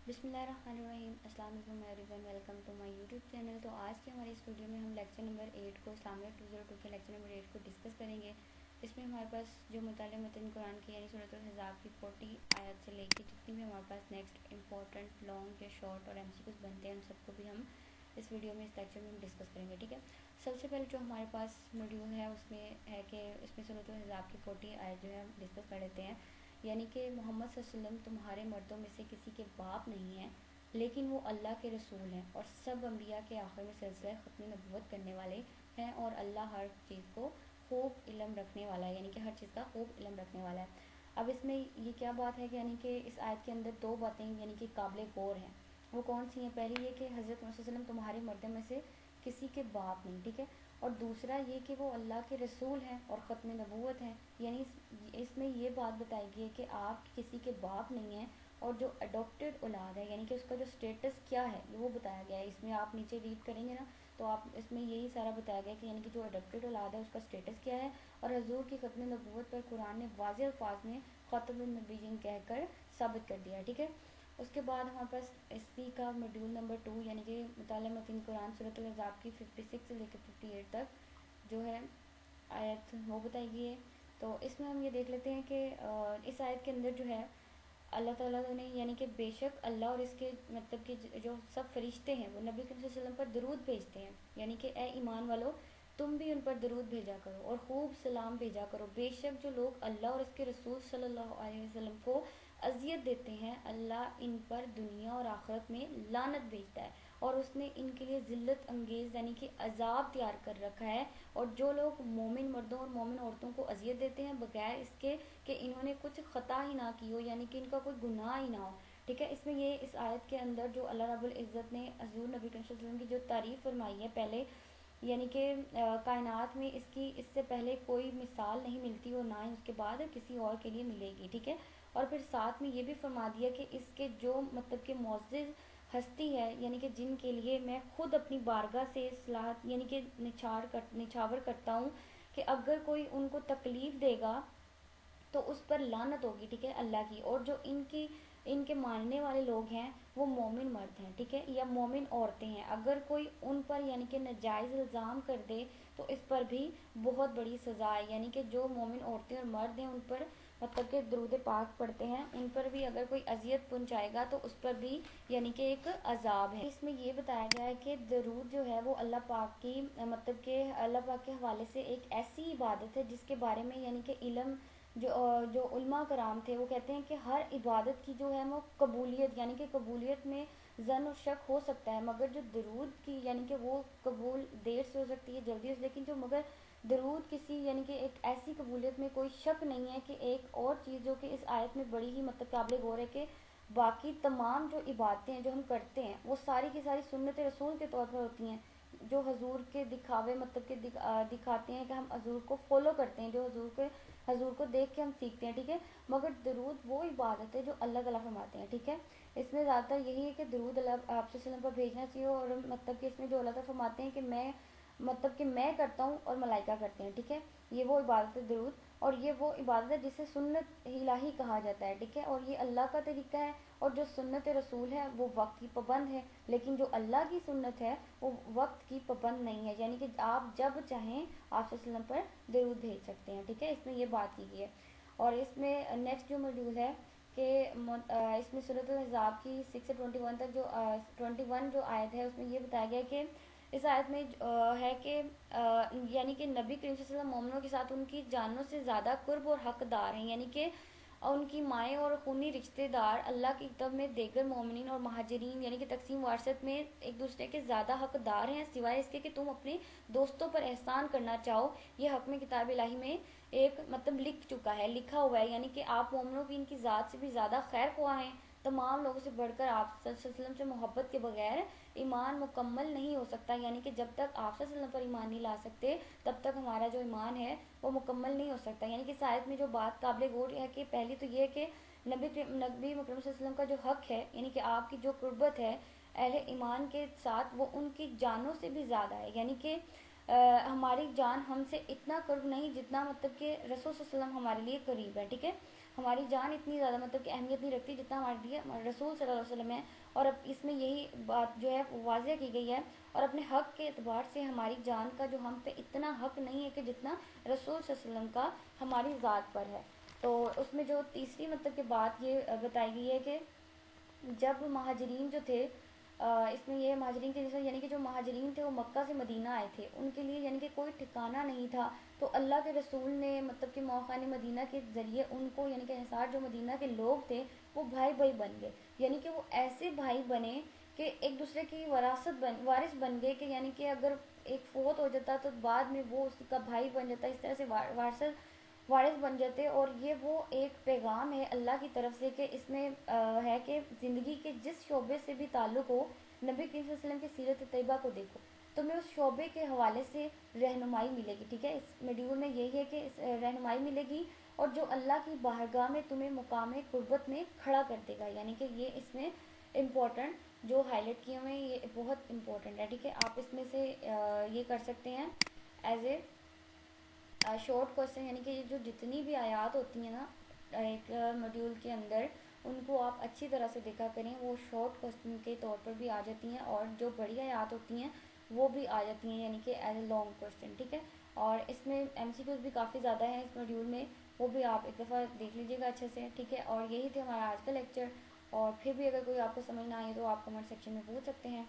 बिस्मिल्लाहिर्रहमानिर्रहीम। अस्सलाम वालेकुम everyone, welcome to my YouTube channel. तो आज की हमारी इस वीडियो में हम लेक्चर नंबर 8 को इस्लामिक 202 के लेक्चर नंबर 8 को डिस्कस करेंगे। इसमें हमारे पास जो मुताल्लिक़ मतन कुरान की यानी सूरत अल-अहज़ाब की 40 आयत से लेके जितनी भी हमारे पास नेक्स्ट इंपॉर्टेंट लॉन्ग या शॉर्ट और एमसीक्यूज बनते हैं उन सबको भी हम इस वीडियो में इस लेक्चर में हम डिस्कस करेंगे। ठीक है, सबसे पहले जो हमारे पास मॉड्यूल है उसमें है कि इसमें सूरत अल-अहज़ाब की 40 आयत जो है हम डिस्कस कर लेते हैं। यानी कि मोहम्मद सल्लल्लाहु अलैहि वसल्लम तुम्हारे मर्दों में से किसी के बाप नहीं हैं, लेकिन वो अल्लाह के रसूल हैं और सब अम्बिया के आखिर में सिलसिला ख़त्म नबूवत करने वाले हैं, और अल्लाह हर चीज़ को खूब इल्म रखने वाला है, यानी कि हर चीज़ का खूब इल्म रखने वाला है। अब इसमें ये क्या बात है कि यानी कि इस आयत के अंदर दो बातें यानी कि काबिल गौर हैं। वो कौन सी हैं? पहली ये कि हज़रत मोहम्मद सल्लल्लाहु अलैहि वसल्लम तुम्हारे मर्दों में से किसी के बाप नहीं, ठीक है। और दूसरा ये कि वो अल्लाह के रसूल हैं और ख़त्म नबूवत हैं, यानी इसमें ये बात बताई गई है कि आप किसी के बाप नहीं हैं, और जो अडॉप्टेड औलाद है यानी कि उसका जो स्टेटस क्या है ये वो बताया गया है। इसमें आप नीचे रीड करेंगे ना तो आप इसमें यही सारा बताया गया कि यानी कि जो अडॉप्टेड औलाद है उसका स्टेटस क्या है, और हजूर की ख़त्म नबूवत पर कुरान ने वाज़ेह अल्फाज में ख़ातमुन नबीय्यीन कहकर साबित कर दिया है। ठीक है, उसके बाद हमारे पास इसी का मॉड्यूल नंबर 2 यानी कि मुताल्लिक़ मतन कुरान सूरत अल-अहज़ाब की 56 से लेकर 58 तक जो है आयत वो बताई गई है। तो इसमें हम ये देख लेते हैं कि इस आयत के अंदर जो है अल्लाह ताला ने यानी कि बेशक अल्लाह और इसके मतलब कि जो सब फरिश्ते हैं वो नबी करीम सल्लल्लाहु अलैहि वसल्लम पर दरूद भेजते हैं, यानी कि ए ईमान वालो तुम भी उन पर दरूद भेजा करो और खूब सलाम भेजा करो। बेशक जो लोग अल्लाह और इसके रसूल सल्लल्लाहु अलैहि वसल्लम को अजियत देते हैं, अल्लाह इन पर दुनिया और आखिरत में लानत भेजता है, और उसने इनके लिए ज़िल्लत अंगेज़ यानी कि अजाब तैयार कर रखा है। और जो लोग मोमिन मर्दों और मोमिन औरतों को अजियत देते हैं बगैर इसके कि इन्होंने कुछ ख़ता ही ना की हो, यानी कि इनका कोई गुनाह ही ना हो। ठीक है, इसमें ये इस आयत के अंदर जो अल्लाह रब्बुल इज़्ज़त ने हज़ूर नबी करीम सल्लल्लाहु अलैहि वसल्लम की जो तारीफ़ फरमाई है पहले, यानी कि कायनात में इसकी इससे पहले कोई मिसाल नहीं मिलती और ना ही उसके बाद किसी और के लिए मिलेगी। ठीक है, और फिर साथ में ये भी फरमा दिया कि इसके जो मतलब कि मुअज़्ज़िज़ हस्ती है यानी कि जिनके लिए मैं खुद अपनी बारगाह से सलाह यानी कि निछावर करता हूँ कि अगर कोई उनको तकलीफ़ देगा तो उस पर लानत होगी। ठीक है, अल्लाह की। और जो इनके मानने वाले लोग हैं वो मोमिन मर्द हैं, ठीक है, या मोमिन औरतें हैं, अगर कोई उन पर यानी कि नाजायज़ इल्ज़ाम कर दे तो इस पर भी बहुत बड़ी सज़ा है। यानी कि जो मोमिन औरतें और मर्द हैं उन पर मतलब कि दरूद पाक पढ़ते हैं, उन पर भी अगर कोई अजियत पहुंचाएगा तो उस पर भी यानी कि एक अजाब है। इसमें ये बताया गया है कि दरूद जो है वो अल्लाह पाक की मतलब कि अल्लाह पाक के हवाले से एक ऐसी इबादत है जिसके बारे में यानी कि इल्म जो उलमा कराम थे वो कहते हैं कि हर इबादत की जो है वो कबूलियत यानी कि कबूलियत में जन और शक हो सकता है, मगर जो दरूद की यानी कि वो कबूल देर से हो सकती है जल्दी से, लेकिन जो मगर दरूद किसी यानी कि एक ऐसी कबूलियत में कोई शक नहीं है। कि एक और चीज़ जो कि इस आयत में बड़ी ही मतलब काबिल गौर है कि बाकी तमाम जो इबादतें जो हम करते हैं वो सारी की सारी सुन्नत रसूल के तौर पर होती हैं, जो हजूर के दिखावे मतलब कि दिखाते हैं कि हम हजूर को फॉलो करते हैं, जो हजूर को देख के हम सीखते हैं। ठीक है, मगर दरूद वो इबादत है जो अल्लाह ताला फरमाते हैं। ठीक है, इसमें ज़्यादातर यही है कि दरूद अल्लाह आप सल्लल्लाहु अलैहि वसल्लम पर भेजना चाहिए, और मतलब कि इसमें जो अल्लाह ताला फरमाते हैं कि मैं मतलब कि मैं करता हूँ और मलाइका करते हैं। ठीक है, ये वो इबादत है दरूद, और ये वो इबादत है जिसे सुन्नत इलाही कहा जाता है। ठीक है, और ये अल्लाह का तरीका है, और जो सुन्नत रसूल है वो वक्त की पाबंद है, लेकिन जो अल्लाह की सुन्नत है वो वक्त की पाबंद नहीं है, यानी कि आप जब चाहें आप सल्लल्लाहु अलैहि वसल्लम पर दरूद भेज सकते हैं। ठीक है, इसमें ये बात की गई है। और इसमें नेक्स्ट जो मॉड्यूल है कि इसमें सूरत अल-अहज़ाब की 6 से 21 तक जो 21 जो आयत है उसमें ये बताया गया कि इस आयत में है कि यानी कि नबी करीम सल्लल्लाहु अलैहि वसल्लम मोमिनों के साथ उनकी जानों से ज़्यादा कुर्ब और हकदार हैं, यानी कि उनकी माएँ और खूनी रिश्तेदार अल्लाह की किताब में देगर मोमिनीन और महाजरीन यानी कि तकसीम वारसत में एक दूसरे के ज़्यादा हकदार हैं, सिवाय इसके कि तुम अपने दोस्तों पर एहसान करना चाहो। ये हक में किताब इलाही में एक मतलब लिखा हुआ है, यानी कि आप मोमिनों की इनकी ज़ात से भी ज़्यादा खैर ख्वाह हैं। तमाम लोगों से बढ़कर आप सल्लल्लाहु अलैहि वसल्लम से मोहब्बत के बगैर ईमान मुकम्मल नहीं हो सकता, यानी कि जब तक आप सल्लल्लाहु अलैहि वसल्लम पर ईमान नहीं ला सकते तब तक हमारा जो ईमान है वो मुकम्मल नहीं हो सकता। यानी कि इस आयत में जो बात काबिल गौर है कि पहली तो ये है कि नबी मुकरम सल्लल्लाहु अलैहि वसल्लम का जो हक है यानी कि आपकी जो कुर्बत है अहले ईमान के साथ वो उनकी जानों से भी ज़्यादा है, यानी कि हमारी जान हमसे इतना कुर्ब नहीं जितना मतलब कि रसूल सल्लल्लाहु अलैहि वसल्लम हमारे लिए करीब है। ठीक है, ہماری جان اتنی زیادہ مطلب کہ اہمیت نہیں رکھتی جتنا ہمارے لیے ہمارے رسول صلی اللہ علیہ وسلم ہے. اور اب اس میں یہی بات جو ہے واضح کی گئی ہے. اور اپنے حق کے اعتبار سے ہماری جان کا جو ہم پہ اتنا حق نہیں ہے کہ جتنا رسول صلی اللہ علیہ وسلم کا ہماری ذات پر ہے. تو اس میں جو تیسری مطلب کہ بات یہ بتائی گئی ہے کہ جب مہاجرین جو تھے اس میں یہ مہاجرین کے جیسے یعنی کہ جو مہاجرین تھے وہ مکہ سے مدینہ آئے تھے, ان کے لیے یعنی کہ کوئی ٹھکانہ نہیں تھا. تو اللہ کے رسول نے مطلب کہ موخان مدینہ کے ذریعے ان کو یعنی کہ انصار جو مدینہ کے لوگ تھے وہ بھائی بھائی بن گئے. یعنی کہ وہ ایسے بھائی بنے کہ ایک دوسرے کی وارث بن گئے, کہ یعنی کہ اگر ایک فوت ہو جاتا تو بعد میں وہ اس کا بھائی بن جاتا, اس طرح سے وارث بن جاتے. اور یہ وہ ایک پیغام ہے اللہ کی طرف سے کہ اس میں ہے کہ زندگی کے جس شعبے سے بھی تعلق ہو, نبی کریم صلی اللہ علیہ وسلم کی سیرت طیبہ کو دیکھو, تمہیں اس شعبے کے حوالے سے رہنمائی ملے گی. ٹھیک ہے, اس میڈیول میں یہی ہے کہ رہنمائی ملے گی اور جو اللہ کی بارگاہ میں تمہیں مقام قربت میں کھڑا کر دے گا. یعنی کہ یہ اس میں امپورٹنٹ جو ہائی لائٹ کیے ہوئے ہیں یہ بہت امپورٹنٹ ہے. ٹھیک ہے, آپ اس میں سے یہ کر سکتے ہیں ایز اے شارٹ کوشچن, یعنی کہ یہ جو جتنی بھی آیات ہوتی ہیں نا ایک ماڈیول کے اندر, ان کو آپ اچھی طرح سے دیکھا کریں. وہ شارٹ کوشچن کے طور پر بھی آ جاتی ہیں اور جو بڑی آیات ہوتی ہیں وہ بھی آ جاتی ہیں, یعنی کہ ایز اے لانگ کوشچن. ٹھیک ہے, اور اس میں ایم سی کیوز بھی کافی زیادہ ہیں اس ماڈیول میں, وہ بھی آپ ایک دفعہ دیکھ لیجیے گا اچھے سے. ٹھیک ہے, اور یہی تھے ہمارا آج کا لیکچر. اور پھر بھی اگر کوئی آپ کو سمجھ نہ آئے تو آپ کمنٹ سیکشن میں پوچھ سکتے ہیں.